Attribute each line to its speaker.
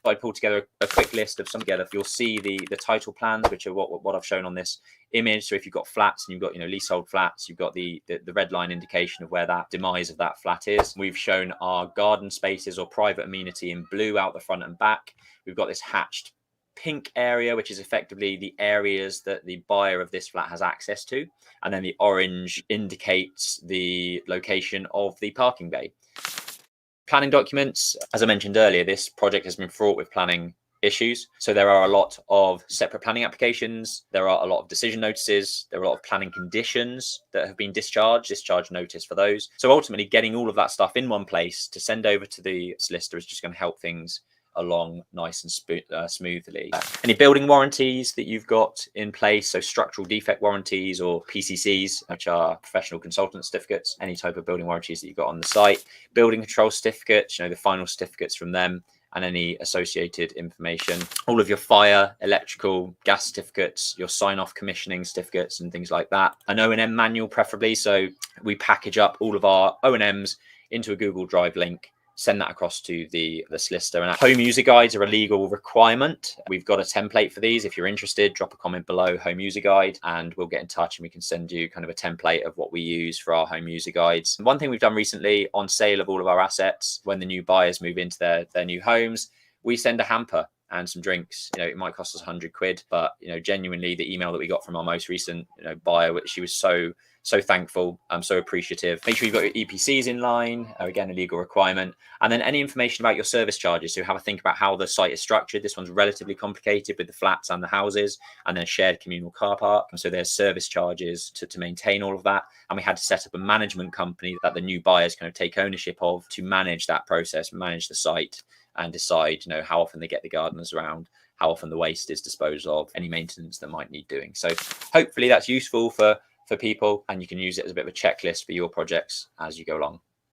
Speaker 1: I pulled together a quick list of some together. You'll see the title plans, which are what I've shown on this image. So if you've got flats and you've got, leasehold flats, you've got the red line indication of where that demise of that flat is. We've shown our garden spaces or private amenity in blue out the front and back. We've got this hatched pink area, which is effectively the areas that the buyer of this flat has access to. And then the orange indicates the location of the parking bay. Planning documents, as I mentioned earlier, this project has been fraught with planning issues. So there are a lot of separate planning applications. There are a lot of decision notices. There are a lot of planning conditions that have been discharge notice for those. So ultimately getting all of that stuff in one place to send over to the solicitor is just going to help things along nice and smoothly. Any building warranties that you've got in place, so structural defect warranties or PCCs, which are professional consultant certificates, any type of building warranties that you've got on the site, building control certificates, the final certificates from them, and any associated information, all of your fire, electrical, gas certificates, your sign-off commissioning certificates and things like that. An O&M manual preferably, so we package up all of our O&Ms into a Google Drive link, send that across to the solicitor. And home user guides are a legal requirement. We've got a template for these. If you're interested, drop a comment below, home user guide, and we'll get in touch and we can send you kind of a template of what we use for our home user guides. One thing we've done recently on sale of all of our assets, when the new buyers move into their new homes, we send a hamper and some drinks. It might cost us 100 quid, but genuinely the email that we got from our most recent buyer, which she was so thankful. I'm so appreciative. Make sure you've got your EPCs in line, again, a legal requirement. And then any information about your service charges. So have a think about how the site is structured. This one's relatively complicated with the flats and the houses, and then a shared communal car park. And so there's service charges to maintain all of that. And we had to set up a management company that the new buyers kind of take ownership of to manage that process, manage the site, and decide, how often they get the gardeners around, how often the waste is disposed of, any maintenance that might need doing. So hopefully that's useful for people, and you can use it as a bit of a checklist for your projects as you go along.